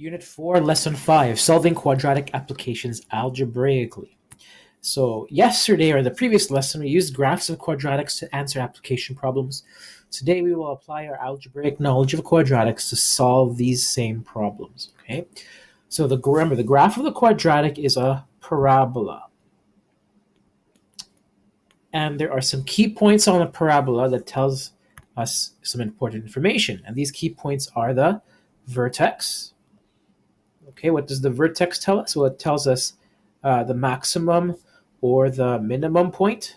Unit 4, Lesson 5, Solving Quadratic Applications Algebraically. So yesterday, or the previous lesson, we used graphs of quadratics to answer application problems. Today we will apply our algebraic knowledge of quadratics to solve these same problems. Okay. So remember, the graph of the quadratic is a parabola. And there are some key points on the parabola that tells us some important information. And these key points are the vertex. Okay, what does the vertex tell us? Well, it tells us the maximum or the minimum point.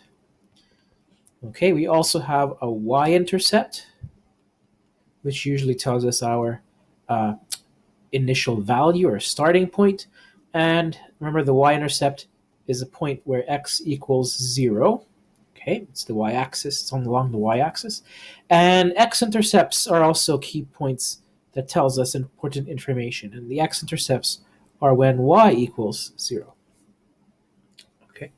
Okay, we also have a y-intercept, which usually tells us our initial value or starting point. And remember, the y-intercept is a point where x equals 0. Okay, it's the y-axis, it's along the y-axis. And x-intercepts are also key points that tells us important information. And the x-intercepts are when y equals 0. Okay,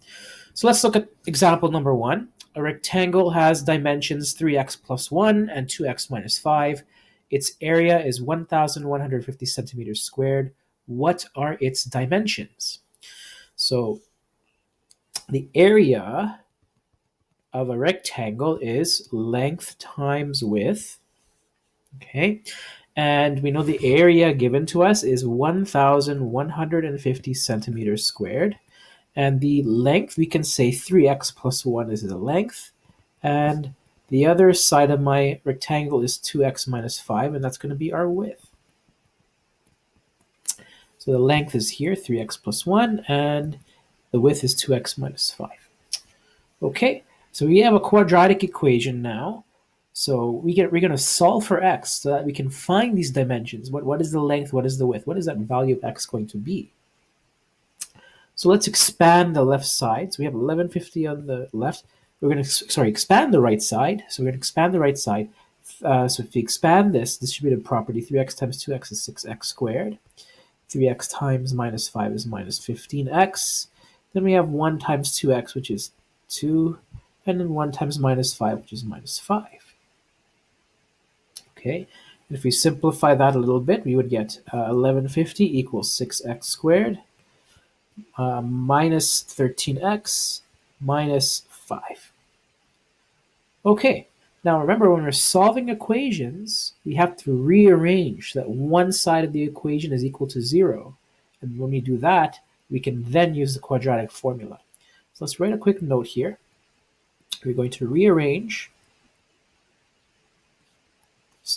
so let's look at example number 1. A rectangle has dimensions 3x plus 1 and 2x minus 5. Its area is 1,150 centimeters squared. What are its dimensions? So the area of a rectangle is length times width. Okay, and we know the area given to us is 1,150 centimeters squared. And the length, we can say 3x plus 1 is the length. And the other side of my rectangle is 2x minus 5, and that's going to be our width. So the length is here, 3x plus 1, and the width is 2x minus 5. Okay, so we have a quadratic equation now. So we're going to solve for x so that we can find these dimensions. What is the length? What is the width? What is that value of x going to be? So let's expand the left side. So we have 1150 on the left. We're going to, expand the right side. So we're going to expand the right side. So if we expand this distributive property, 3x times 2x is 6x squared. 3x times minus 5 is minus 15x. Then we have 1 times 2x, which is 2. And then 1 times minus 5, which is minus 5. Okay, and if we simplify that a little bit, we would get 1150 equals 6x squared. Minus 13x minus 5. Okay, now remember, when we're solving equations, we have to rearrange so that one side of the equation is equal to 0. And when we do that, we can then use the quadratic formula. So let's write a quick note here. We're going to rearrange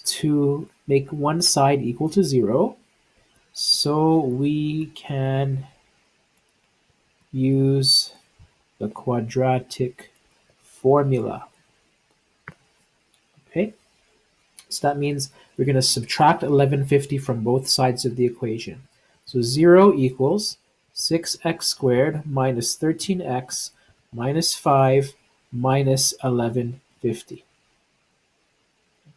to make one side equal to 0 so we can use the quadratic formula. Okay, so that means we're going to subtract 1150 from both sides of the equation. So 0 equals 6x squared minus 13x minus 5 minus 1150.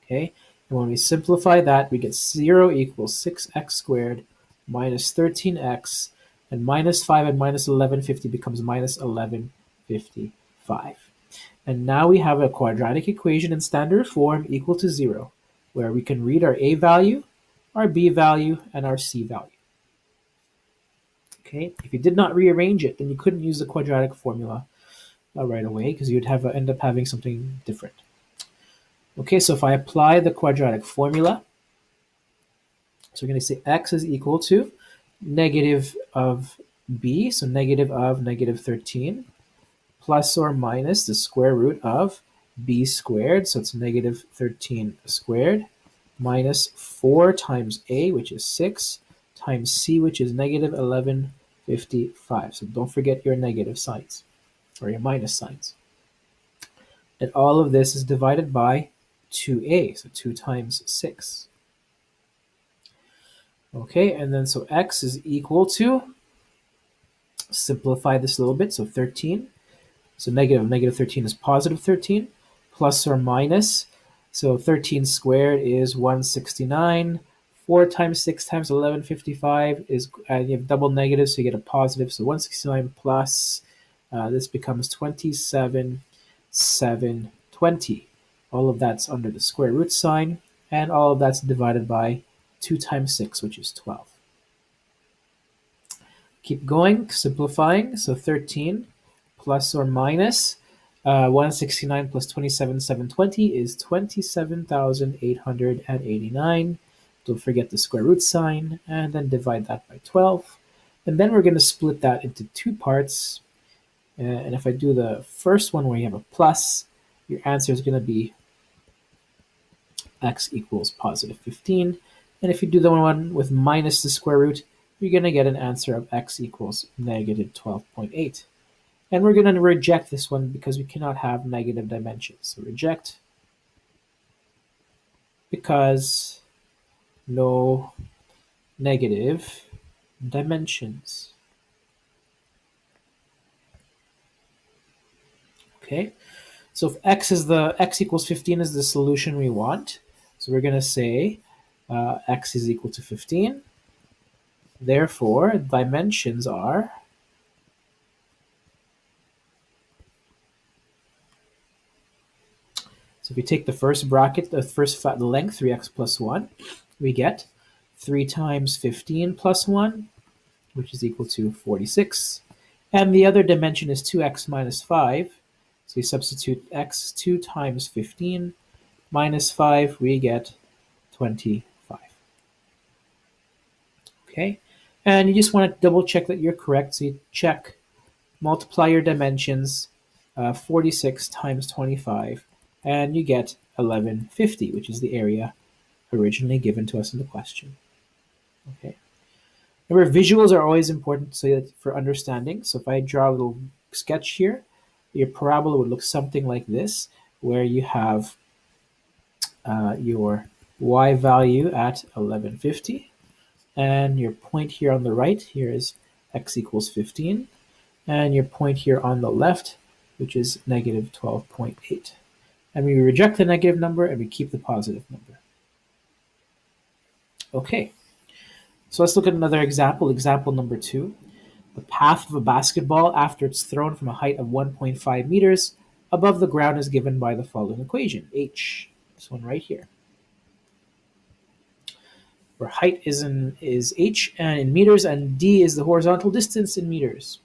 Okay, and when we simplify that, we get 0 equals 6x squared minus 13x, and minus 5 and minus 1150 becomes minus 1155. And now we have a quadratic equation in standard form equal to 0, where we can read our a value, our b value, and our c value. Okay, if you did not rearrange it, then you couldn't use the quadratic formula right away, because you'd end up having something different. Okay, so if I apply the quadratic formula, so we're going to say x is equal to negative of b, so negative of negative 13, plus or minus the square root of b squared, so it's negative 13 squared, minus 4 times a, which is 6, times c, which is negative 1155. So don't forget your negative signs, or your minus signs. And all of this is divided by 2a, so 2 times 6. Okay, and then so x is equal to, simplify this a little bit, so 13. So negative 13 is positive 13, plus or minus. So 13 squared is 169. 4 times 6 times 1155 is, you have double negative, so you get a positive. So 169 plus, this becomes 27,720. All of that's under the square root sign, and all of that's divided by 2 times 6, which is 12. Keep going, simplifying. So 13 plus or minus 169 plus 27,720 is 27,889. Don't forget the square root sign, and then divide that by 12. And then we're going to split that into two parts. And if I do the first one where you have a plus, your answer is going to be x equals positive 15. And if you do the one with minus the square root, you're going to get an answer of x equals negative 12.8. And we're going to reject this one because we cannot have negative dimensions. So reject because no negative dimensions. Okay, so if x equals 15 is the solution we want, so we're going to say x is equal to 15. Therefore, dimensions are so if we take the first bracket, the first length, 3x plus 1, we get 3 times 15 plus 1, which is equal to 46. And the other dimension is 2x minus 5. So we substitute x 2 times 15 minus 5, we get 25. Okay, and you just want to double check that you're correct. So you check, multiply your dimensions, 46 times 25, and you get 1150, which is the area originally given to us in the question. Okay. Remember, visuals are always important for understanding. So if I draw a little sketch here, your parabola would look something like this, where you have your y value at 1150, and your point here on the right here is x equals 15, and your point here on the left, which is negative 12.8. And we reject the negative number and we keep the positive number. Okay, so let's look at another example, example number 2. The path of a basketball after it's thrown from a height of 1.5 meters above the ground is given by the following equation, h, this one right here, where height is h and in meters, and d is the horizontal distance in meters.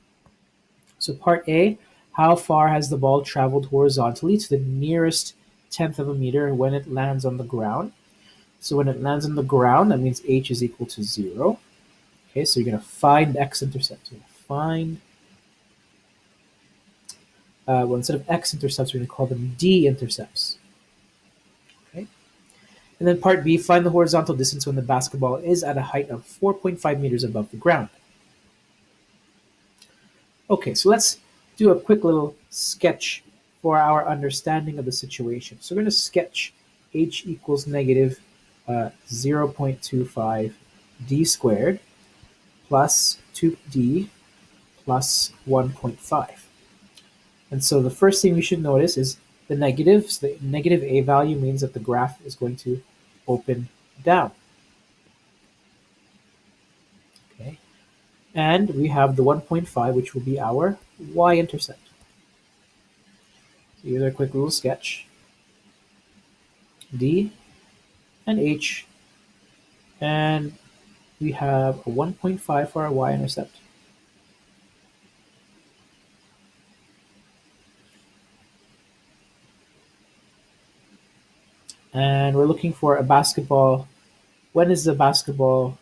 So part A, how far has the ball traveled horizontally to the nearest tenth of a meter when it lands on the ground? So when it lands on the ground, that means h is equal to 0. Okay, so you're going to find x-intercept. You're going to find, well, instead of x-intercepts, we're going to call them d-intercepts. Okay, and then part B, find the horizontal distance when the basketball is at a height of 4.5 meters above the ground. Okay, so let's do a quick little sketch for our understanding of the situation. So we're going to sketch h equals negative 0.25 d squared plus 2d plus 1.5. And so the first thing we should notice is the negative. So the negative a value means that the graph is going to open down. Okay, and we have the 1.5, which will be our y-intercept. So here's a quick little sketch. D and h, and we have a 1.5 for our y-intercept. And we're looking for a basketball. When is the basketball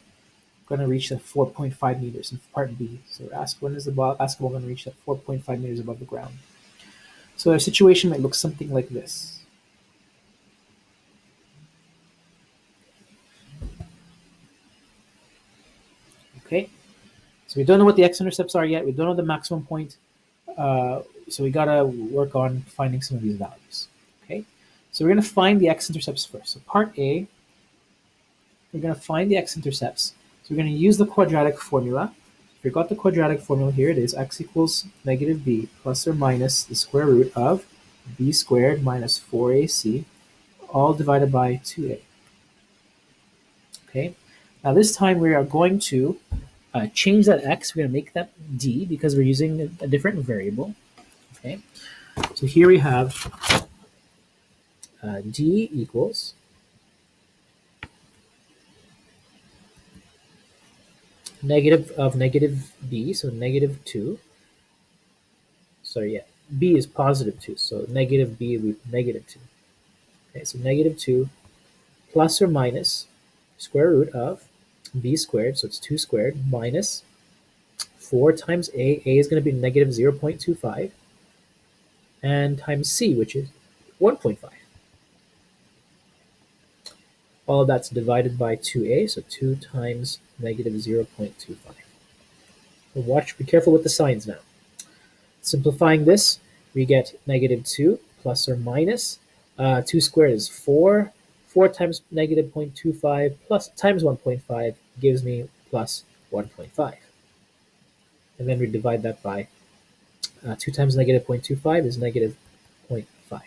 going to reach that 4.5 meters in part B? So we're asked, when is the basketball going to reach that 4.5 meters above the ground? So our situation might look something like this. Okay, so we don't know what the x-intercepts are yet. We don't know the maximum point. So we got to work on finding some of these values. Okay, so we're going to find the x-intercepts first. So part A, we're going to find the x-intercepts. So we're going to use the quadratic formula. If you got the quadratic formula, here it is, x equals negative b plus or minus the square root of b squared minus 4ac, all divided by 2a. Okay, now this time we are going to change that x. We're going to make that d because we're using a different variable. Okay, so here we have d equals negative of negative b, so negative 2. Sorry, yeah, b is positive 2, so negative b would be negative 2. Okay, so negative 2 plus or minus square root of b squared, so it's 2 squared, minus 4 times a is going to be negative 0.25, and times c, which is 1.5. All of that's divided by 2a, so 2 times negative 0.25. Watch, be careful with the signs now. Simplifying this, we get negative 2 plus or minus. 2 squared is 4. 4 times negative 0.25 plus times 1.5 gives me plus 1.5. And then we divide that by 2 times negative 0.25 is negative 0.5.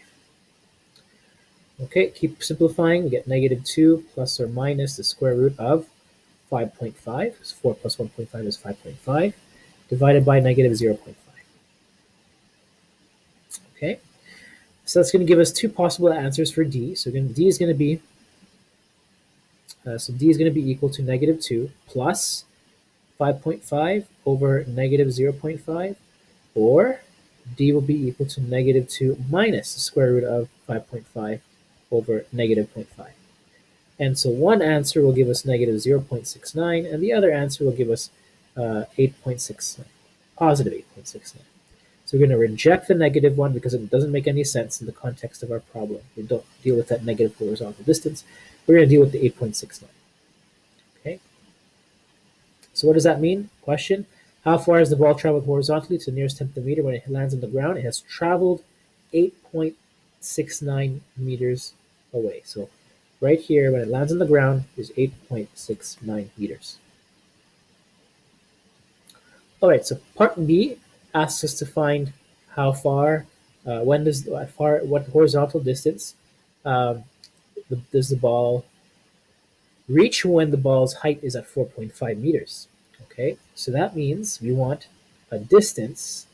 Okay, keep simplifying. We get negative 2 plus or minus the square root of 5.5. So 4 plus 1.5 is 5.5, divided by negative 0.5. Okay, so that's going to give us two possible answers for D. So D is going to be equal to negative 2 plus 5.5 over negative 0.5, or D will be equal to negative 2 minus the square root of 5.5 over negative 0.5. And so one answer will give us negative 0.69, and the other answer will give us 8.69, positive 8.69. So we're going to reject the negative one because it doesn't make any sense in the context of our problem. We don't deal with that negative horizontal distance. We're going to deal with the 8.69. Okay. So what does that mean? Question: how far has the ball traveled horizontally to the nearest 10th of a meter when it lands on the ground? It has traveled 8.69 meters away. So right here, when it lands on the ground, is 8.69 meters. All right, so part B asks us to find how far, what horizontal distance does the ball reach when the ball's height is at 4.5 meters. Okay, so that means we want a distance.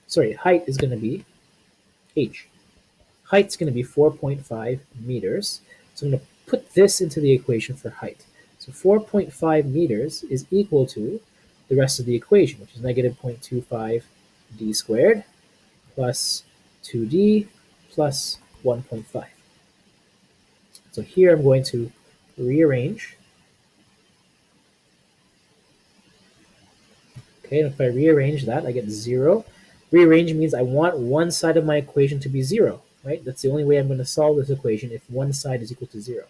So height is going to be h. Height's going to be 4.5 meters. So I'm going to put this into the equation for height. So 4.5 meters is equal to the rest of the equation, which is negative 0.25 d squared plus 2d plus 1.5. So here I'm going to rearrange. Okay, and if I rearrange that, I get 0. Rearrange means I want one side of my equation to be 0, right? That's the only way I'm going to solve this equation, if one side is equal to 0.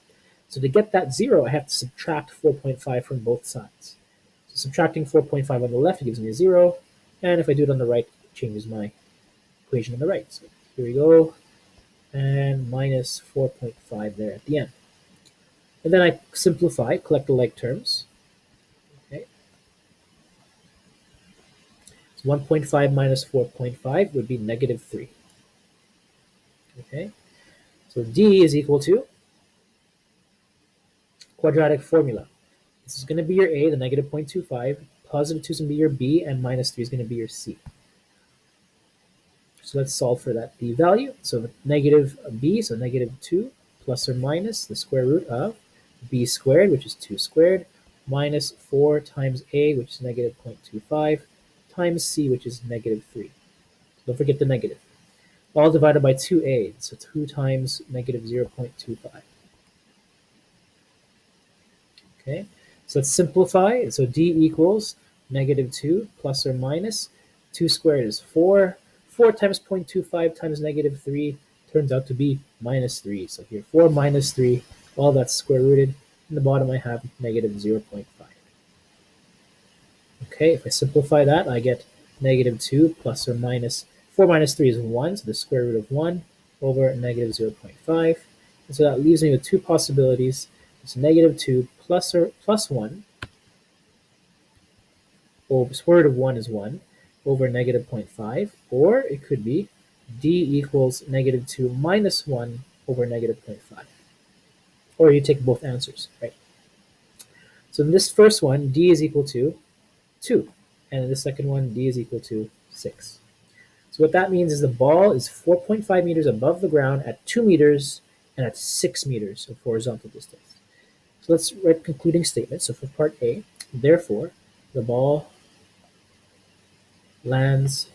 So to get that 0, I have to subtract 4.5 from both sides. So subtracting 4.5 on the left gives me a 0, and if I do it on the right, it changes my equation on the right. So here we go, and minus 4.5 there at the end. And then I simplify, collect the like terms. Okay. So 1.5 minus 4.5 would be negative 3. Okay. So D is equal to quadratic formula. This is going to be your A, the negative 0.25. Positive 2 is going to be your B, and minus 3 is going to be your C. So let's solve for that B value. So negative B, so negative 2 plus or minus the square root of B squared, which is 2 squared, minus 4 times A, which is negative 0.25, times C, which is negative 3. Don't forget the negative. All divided by 2A, so 2 times negative 0.25. Okay, so let's simplify. So D equals negative 2 plus or minus 2 squared is 4. 4 times 0.25 times negative 3 turns out to be minus 3. So here 4 minus 3, all that's square rooted. In the bottom I have negative 0.5. Okay, if I simplify that, I get negative 2 plus or minus 4 minus 3 is 1, so the square root of 1 over negative 0.5. And so that leaves me with two possibilities. It's negative 2 plus 1, or square root of 1 is 1, over negative 0.5, or it could be D equals negative 2 minus 1 over negative 0.5. Or you take both answers, right? So in this first one, D is equal to 2, and in the second one, D is equal to 6. So what that means is the ball is 4.5 meters above the ground at 2 meters and at 6 meters of horizontal distance. So let's write concluding statement. So for part A, therefore, the ball lands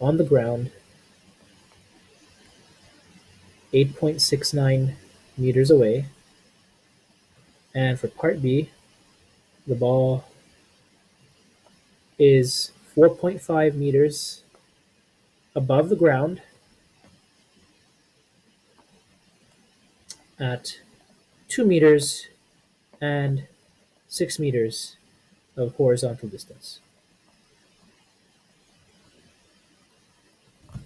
on the ground 8.69 meters away. And for part B, the ball is 4.5 meters above the ground at 2 meters and 6 meters of horizontal distance.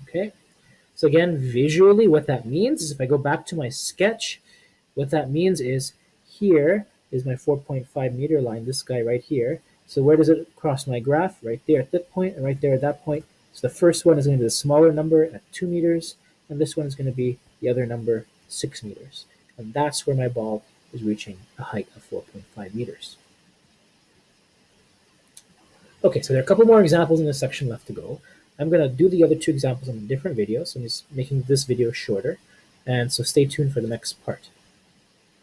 Okay, so again, visually what that means is if I go back to my sketch, what that means is here is my 4.5 meter line, this guy right here. So where does it cross my graph? Right there at that point and right there at that point. So the first one is going to be the smaller number at 2 meters, and this one is going to be the other number, 6 meters. And that's where my ball is reaching a height of 4.5 meters. Okay, so there are a couple more examples in this section left to go. I'm going to do the other two examples in a different video, so I'm just making this video shorter. And so stay tuned for the next part.